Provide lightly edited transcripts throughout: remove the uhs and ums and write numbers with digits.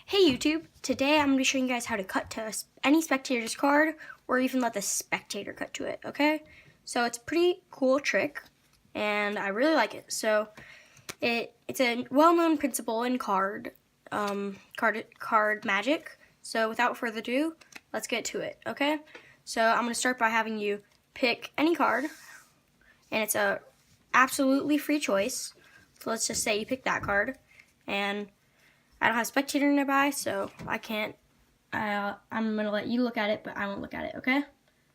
Hey YouTube, today I'm going to be showing you guys how to cut to any spectator's card or even let the spectator cut to it, okay? So it's a pretty cool trick and I really like it. So it's a well-known principle in card magic. So without further ado, let's get to it, okay? So I'm going to start by having you pick any card, and it's a absolutely free choice. So let's just say you pick that card, and I don't have Spectator nearby, so I can't. I'm going to let you look at it, but I won't look at it, okay?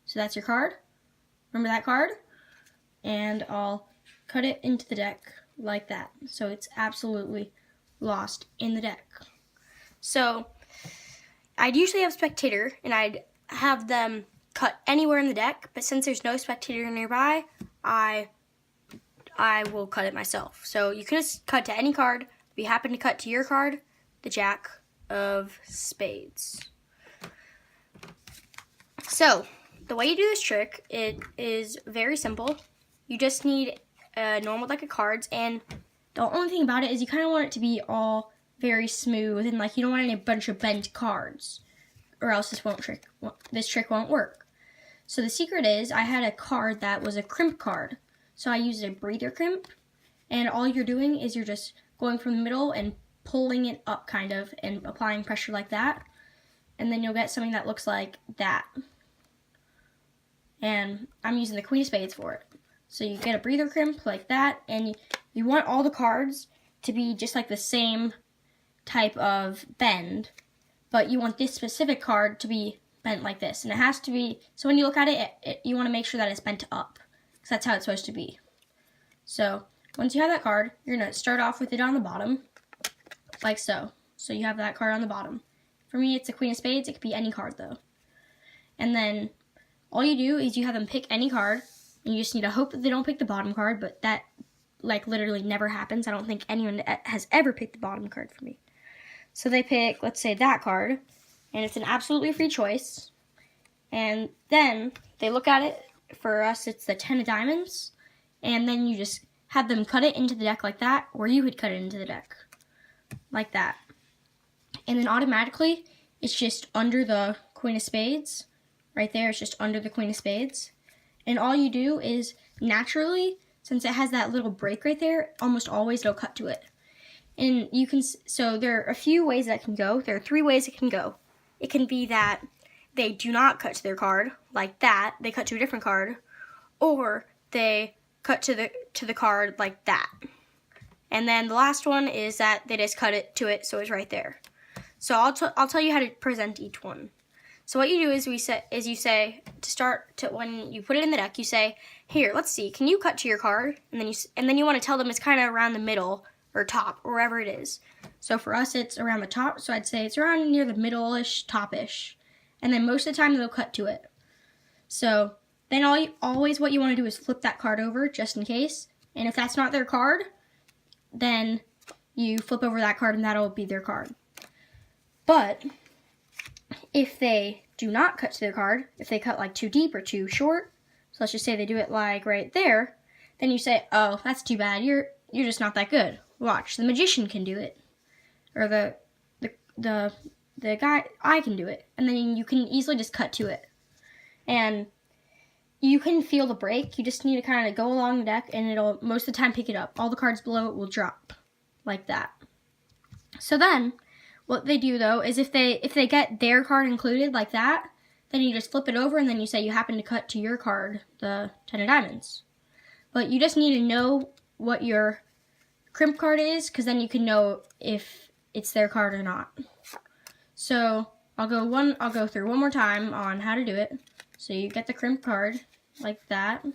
So that's your card. Remember that card? And I'll cut it into the deck like that. So it's absolutely lost in the deck. So I'd usually have Spectator, and I'd have them cut anywhere in the deck, but since there's no Spectator nearby, I will cut it myself. So you can just cut to any card. If you happen to cut to your card, the Jack of Spades. So the way you do this trick, it is very simple. You just need a normal deck of cards, and the only thing about it is you kind of want it to be all very smooth, and like you don't want a bunch of bent cards, or else this trick won't work. So the secret is I had a card that was a crimp card, so I used a breather crimp, and all you're doing is you're just going from the middle and pulling it up kind of and applying pressure like that, and then you'll get something that looks like that. And I'm using the Queen of Spades for it. So you get a breather crimp like that, and you want all the cards to be just like the same type of bend, but you want this specific card to be bent like this, and it has to be, so when you look at it, you want to make sure that it's bent up, because that's how it's supposed to be. So once you have that card, you're going to start off with it on the bottom, like so. So you have that card on the bottom. For me, it's a Queen of Spades. It could be any card, though. And then all you do is you have them pick any card, and you just need to hope that they don't pick the bottom card, but that, like, literally never happens. I don't think anyone has ever picked the bottom card for me. So they pick, let's say, that card, and it's an absolutely free choice. And then they look at it. For us, it's the 10 of diamonds, and then you just have them cut it into the deck like that, or you would cut it into the deck like that. And then automatically, it's just under the Queen of Spades. Right there, it's just under the Queen of Spades. And all you do is, naturally, since it has that little break right there, almost always it'll cut to it. And you can, so there are a few ways that can go. There are 3 ways it can go. It can be that they do not cut to their card, like that. They cut to a different card. Or they cut to the card like that. And then the last one is that they just cut it to it, so it's right there. So I'll tell you how to present each one. So what you do is you say to start to, when you put it in the deck, you say, here, let's see, can you cut to your card? And then you want to tell them it's kind of around the middle or top, or wherever it is. So for us, it's around the top. So I'd say it's around near the middle-ish, top-ish. And then most of the time they'll cut to it. So then always what you want to do is flip that card over just in case. And if that's not their card, then you flip over that card and that'll be their card. But if they do not cut to their card, if they cut like too deep or too short, so let's just say they do it like right there, then you say, oh, that's too bad. You're just not that good. Watch, the magician can do it, or the guy, I can do it, and then you can easily just cut to it. And you can feel the break. You just need to kind of go along the deck, and it'll most of the time pick it up. All the cards below it will drop like that. So then what they do, though, is if they get their card included like that, then you just flip it over, and then you say you happen to cut to your card, the 10 of diamonds. But you just need to know what your crimp card is, because then you can know if it's their card or not. So I'll go through one more time on how to do it. So you get the crimp card like that, and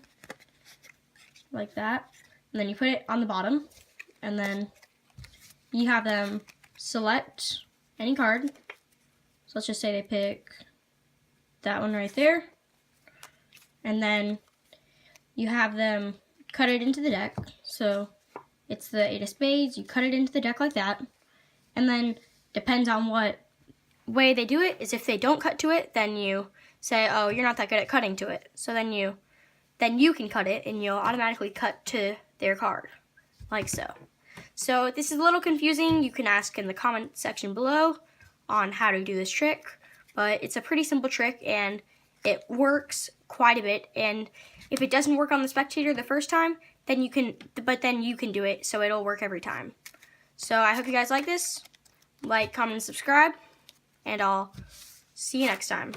then you put it on the bottom, and then you have them select any card. So let's just say they pick that one right there, and then you have them cut it into the deck. So it's the 8 of Spades, you cut it into the deck like that, and then depends on what way they do it, is if they don't cut to it, then you say, oh, you're not that good at cutting to it. So then you can cut it, and you'll automatically cut to their card, like so. So if this is a little confusing, you can ask in the comment section below. on how to do this trick, but it's a pretty simple trick and it works quite a bit. And if it doesn't work on the Spectator the first time, then you can do it, so it'll work every time. So I hope you guys like this. Like, comment, and subscribe, and I'll see you next time.